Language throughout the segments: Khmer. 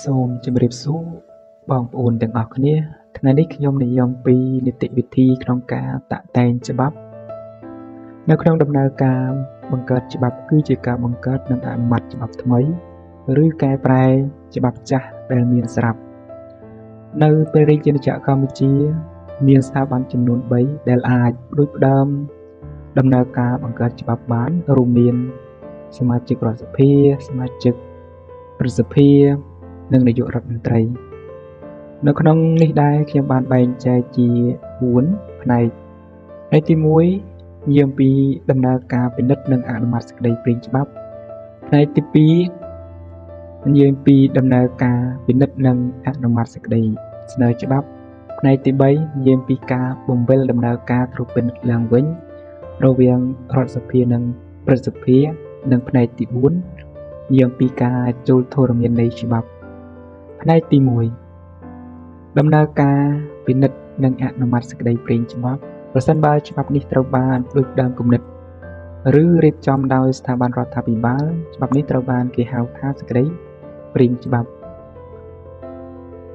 សូមជម្រាបសួរបងប្អូនទាំងអស់គ្នាថ្ងៃនេះខ្ញុំនិយាយពីនីតិវិធីក្នុងការតាក់តែងច្បាប់នៅក្នុងដំណើរការបង្កើតច្បាប់គឺជាការបង្កើតនិងអនុម័តច្បាប់ថ្មីឬកែប្រែច្បាប់ចាស់ដែលមានស្រាប់នៅពេលរាជាណាចក្រកម្ពុជាមានស្ថាប័នចំនួន3ដែលអាចផ្ដួចផ្ដើមដំណើរការបង្កើតច្បាប់បានរួមមានសមាជិករដ្ឋសភាសមាជិកប្រសិទ្ធិនិងនាយករដ្ឋមន្ត្រីនៅក្នុងនេះដែរខ្ញុំបានបែងចែកជា4ផ្នែកផ្នែកទី1និយាយពីដំណើរការពិនិត្យនិងអនុម័តសេចក្តីព្រាងច្បាប់ផ្នែកទី2និយាយពីដំណើរការពិនិត្យនិងអនុម័តសេចក្តីស្នើច្បាប់ផ្នែកទី3និយាយពីការបំពេញដំណើរការត្រួតពិនិត្យឡើងវិញរវាងរដ្ឋសភានិងប្រសិទ្ធិនិងផ្នែកទី4និយាយពីការចូលធរមាននៃច្បាប់ផ្នែកទី1ដំណើរការពិនិត្យនិងអនុម័តសេចក្តីព្រាងច្បាប់ប្រសិនបើច្បាប់នេះត្រូវបានដូចដើមគំនិតឬរៀបចំដោយស្ថាប័នរដ្ឋាភិបាលច្បាប់នេះត្រូវបានគេហៅថាសេចក្តីព្រាងច្បាប់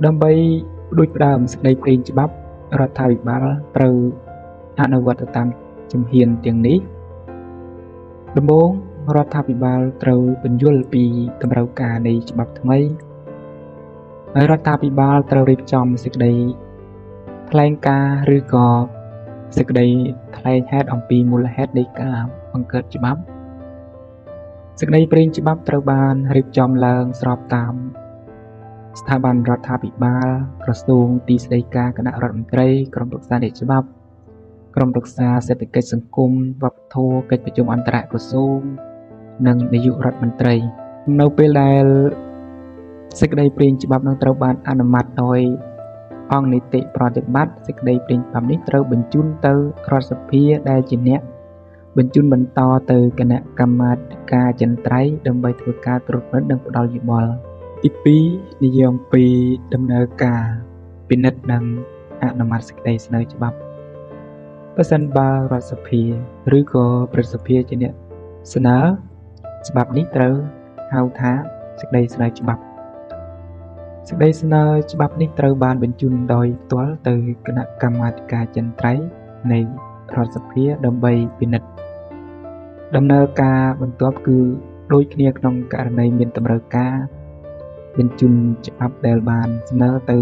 ដើម្បីដូចដើមសេចក្តីព្រាងច្បាប់រដ្ឋាភិបាលត្រូវអនុវត្តតាមជំហានទាំងនេះដំបូងរដ្ឋាភិបាលត្រូវពន្យល់ពីតម្រូវការនៃច្បាប់ថ្មីហើយរដ្ឋាភិបាលត្រូវរៀបចំសេចក្តីថ្លែងការណ៍ឬក៏សេចក្តីថ្លែងហេតុអំពីមូលហេតុនៃការបង្កើតច្បាប់សេចក្តីព្រាងច្បាប់ត្រូវបានរៀបចំឡើងស្របតាមស្ថាប័នរដ្ឋាភិបាលក្រសួងទីស្តីការគណៈរដ្ឋមន្ត្រីក្រុមប្រឹក្សានៃច្បាប់ក្រុមប្រឹក្សាសេដ្ឋកិច្ចសង្គមវប្បធម៌កិច្ចប្រជុំអន្តរក្រសួងនិងនាយករដ្ឋមន្ត្រីនៅពេលដែលសេចក្តីព្រាងច្បាប់នឹងត្រូវបានអនុម័តដោយអង្គនីតិប្រតិបត្តិសេចក្តីព្រាងច្បាប់នេះត្រូវបញ្ជូនទៅរដ្ឋសភាដែលជាអ្នកបញ្ជូនបន្តទៅគណៈកម្មាធិការចិន្ត្រៃយ៍ដើម្បីធ្វើការត្រួតពិនិត្យនិងផ្ដល់យោបល់ទី2និយាយអំពីដំណើរការពិនិត្យនិងអនុម័តសេចក្តីស្នើច្បាប់ប្រសិនបើរដ្ឋសភាឬក៏ប្រសិទ្ធិជាអ្នកស្នើច្បាប់នេះត្រូវហៅថាសេចក្តីស្នើច្បាប់សេចក្តីស្នើច្បាប់នេះត្រូវបានបញ្ជូនដោយផ្ទាល់ទៅគណៈកម្មាធិការចិន្ត្រៃយ៍នៃរដ្ឋសភាដើម្បីពិនិត្យដំណើរការបន្ទាប់គឺដូចគ្នាក្នុងករណីមានតម្រូវការបញ្ជូនច្បាប់ដែលបានស្នើទៅ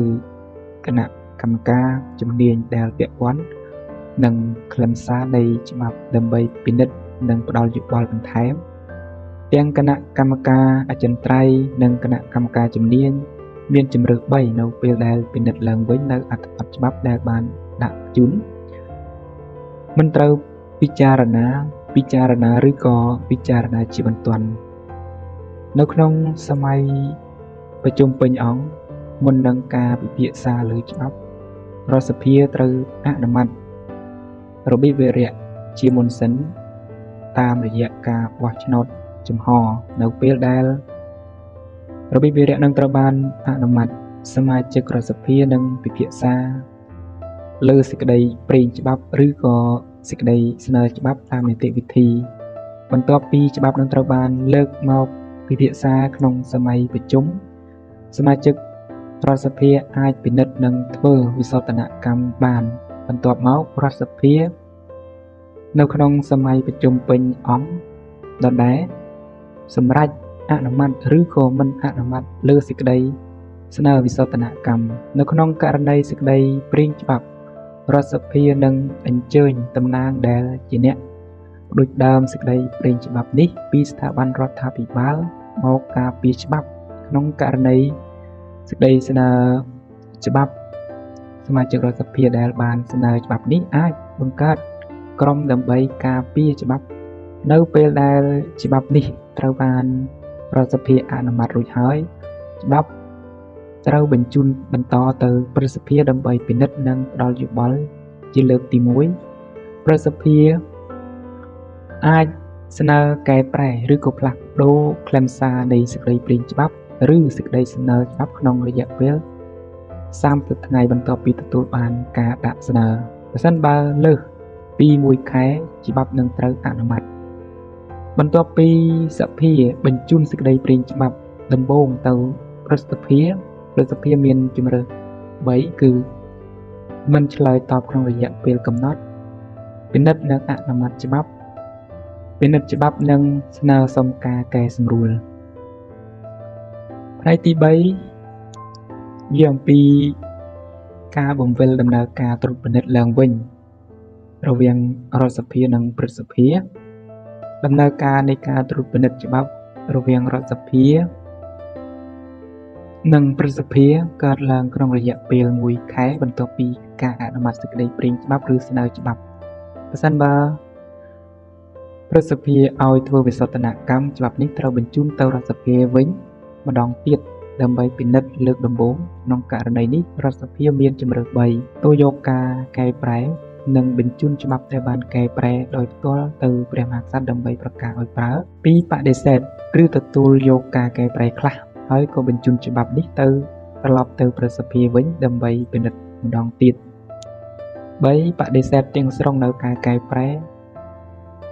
គណៈកម្មការជំនាញដែលពាក់ព័ន្ធនិងខ្លឹមសារនៃច្បាប់ដើម្បីពិនិត្យនិងផ្ដល់យោបល់បន្ថែមទាំងគណៈកម្មការអចិន្ត្រៃយ៍និងគណៈកម្មការជំនាញមានជម្រើស3នៅពេលដែលពិនិត្យឡើងវិញនៅអត្ថបទច្បាប់ដែលបានដាក់ជូនមិនត្រូវពិចារណាឬក៏ពិចារណាជាបន្ទាន់នៅក្នុងសម័យប្រជុំពេញអង្គមុននឹងការពិភាក្សាលើច្បាប់រដ្ឋសភាត្រូវអនុម័តរបៀបវារៈជាមុនសិនតាមរយៈការបោះឆ្នោតចំហនៅពេលដែលរបៀបវារៈនឹងត្រូវបានអនុម័តសមាជិករដ្ឋសភានឹងពិភាក្សាលើសេចក្តីព្រាងច្បាប់ឬក៏សេចក្តីស្នើច្បាប់តាមនីតិវិធីបន្ទាប់ពីច្បាប់នឹងត្រូវបានលើកមកពិភាក្សាក្នុងសម័យប្រជុំសមាជិករដ្ឋសភាអាចពិនិត្យនិងធ្វើវិសោធនកម្មបានបន្ទាប់មករដ្ឋសភានៅក្នុងសម័យប្រជុំពេញអង្គដដែលសម្រាប់អនុម័តឬក៏មិនអនុម័តលើសេចក្តីស្នើវិសោធនកម្មនៅក្នុងករណីសេចក្តីព្រាងច្បាប់រដ្ឋសភានឹងអញ្ជើញតំណាងដែលជាអ្នកដូចដើមសេចក្តីព្រាងច្បាប់នេះពីស្ថាប័នរដ្ឋាភិបាលមកការពារច្បាប់ក្នុងករណីសេចក្តីស្នើច្បាប់សមាជិករដ្ឋសភាដែលបានស្នើច្បាប់នេះអាចបង្កើតក្រុមដើម្បីការពារច្បាប់នៅពេលដែលច្បាប់នេះត្រូវបានរដ្ឋសភាអនុម័តរួចហើយច្បាប់ត្រូវបញ្ជូនបន្តទៅប្រសិទ្ធិដើម្បីពិនិត្យនិងផ្ដល់យោបល់ជាលើកទី1ប្រសិទ្ធិអាចស្នើកែប្រែឬក៏ផ្លាស់ប្ដូរខ្លឹមសារនៃសេចក្តីព្រាងច្បាប់ឬសេចក្តីស្នើច្បាប់ក្នុងរយៈពេល30ថ្ងៃបន្ទាប់ពីទទួលបានការដាក់ស្នើប្រសិនបើលើសពី1ខែច្បាប់នឹងត្រូវអនុម័តបន្ទាប់ពីសភាបញ្ជូនសេចក្តីព្រាងច្បាប់ដំបូងទៅ ប្រសិទ្ធភាពមានជម្រើស3គឺមិនឆ្លើយតបក្នុងរយៈពេលកំណត់ពិនិត្យនិងអនុម័តច្បាប់និងស្នើសុំការកែសម្រួលផ្នែកទី3និយាយអំពីការបង្វិលដំណើរការត្រួតពិនិត្យឡើងវិញរវាងរដ្ឋសភានិងព្រឹទ្ធសភាដំណើរការនៃការត្រួតពិនិត្យច្បាប់រវាងរដ្ឋសភានិងព្រឹទ្ធសភាកើតឡើងក្នុងរយៈពេល1ខែបន្ទាប់ពីការអនុម័តសេចក្តីព្រាងច្បាប់ឬស្នើច្បាប់ប្រសិនបើព្រឹទ្ធសភាឲ្យធ្វើវិសោធនកម្មច្បាប់នេះត្រូវបញ្ជូនទៅរដ្ឋសភាវិញម្ដងទៀតដើម្បីពិនិត្យលើកដំបូងក្នុងករណីនេះរដ្ឋសភាមានជម្រើស3ទទួលយកការកែប្រែនិងបញ្ជូនច្បាប់ដែលបានកែប្រែដោយផ្ទាល់ទៅព្រះមហាក្សត្រដើម្បីប្រកាសឲ្យប្រើ2បដិសេធឬទទួលយកការកែប្រែខ្លះហើយក៏បញ្ជូនច្បាប់នេះទៅត្រឡប់ទៅព្រឹទ្ធសភាវិញដើម្បីពិនិត្យម្ដងទៀត3បដិសេធទាំងស្រុងនៅការកែប្រែ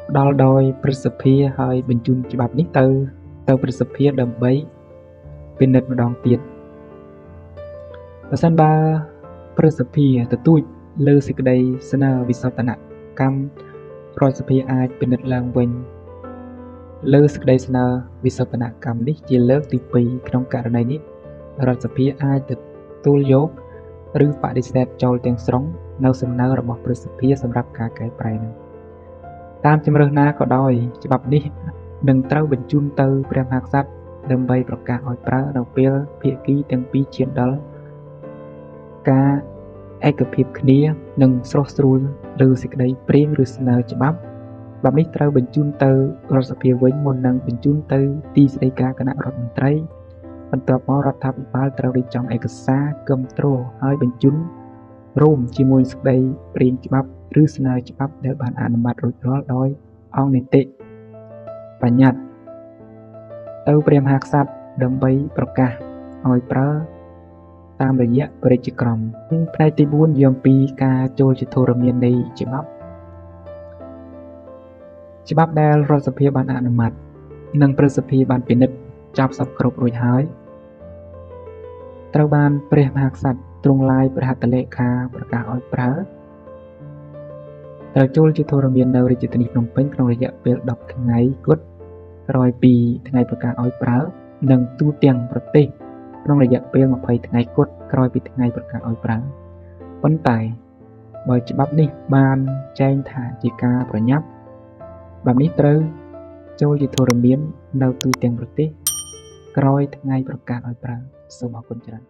ផ្ដល់ដោយព្រឹទ្ធសភាហើយបញ្ជូនច្បាប់នេះទៅព្រឹទ្ធសភាដើម្បីពិនិត្យម្ដងទៀតបើសិនបើព្រឹទ្ធសភាទទូចលើសេចក្តីស្នើវិសោធនកម្មរដ្ឋសភាអាចពិនិត្យឡើងវិញលើសេចក្តីស្នើវិសោធនកម្មនេះជាលើកទី2ក្នុងករណីនេះរដ្ឋសភាអាចទទួលយកឬបដិសេធចោលទាំងស្រុងនៅសំណើរបស់ព្រឹទ្ធសភាសម្រាប់ការកែប្រែនេះតាមជំរើសណាក៏ដោយច្បាប់នេះនឹងត្រូវបញ្ជូនទៅព្រះមហាក្សត្រដើម្បីប្រកាសឲ្យប្រើនៅពេលភាគីទាំងពីរឈានដល់ការឯកភាពគ្នានិងស្រុះស្រួលឬសេចក្តីព្រាងឬស្នើច្បាប់នេះត្រូវបញ្ជូនទៅរដ្ឋសភាវិញមុននឹងបញ្ជូនទៅទីស្តីការគណៈរដ្ឋមន្ត្រីបន្ទាប់មករដ្ឋាភិបាលត្រូវរៀបចំឯកសារគាំទ្រហើយបញ្ជូនរួមជាមួយសេចក្តីព្រាងច្បាប់ឬស្នើច្បាប់ដែលបានអនុម័តរួចរាល់ដោយអង្គនីតិបញ្ញត្តិទៅព្រះមហាក្សត្រដើម្បីប្រកាសឲ្យប្រើតាមរយៈព្រះរាជក្រមផ្នែកទី4និយាយអំពីការចូលជាធរមាននៃច្បាប់ដែលរដ្ឋសភាបានអនុម័តនិងព្រឹទ្ធសភាបានពិនិត្យចាប់សពគ្រប់រួចហើយត្រូវបានព្រះមហាក្សត្រទ្រង់ឡាយព្រះហត្ថលេខាប្រកាសឲ្យប្រើត្រូវចូលជាធរមាននៅរាជធានីភ្នំពេញក្នុងរយៈពេល10ថ្ងៃគត់ក្រោយពីថ្ងៃប្រកាសឲ្យប្រើនិងទូទាំងប្រទេសក្នុងរយៈពេល20ថ្ងៃគត់ក្រោយពីថ្ងៃប្រកាសឲ្យប្រើប៉ុន្តែបើច្បាប់នេះបានចែងថាជាការប្រញាប់នេះត្រូវចូលជាធរមាននៅទូទាំងប្រទេសក្រោយថ្ងៃប្រកាសឲ្យប្រើសូមអរគុណច្រើន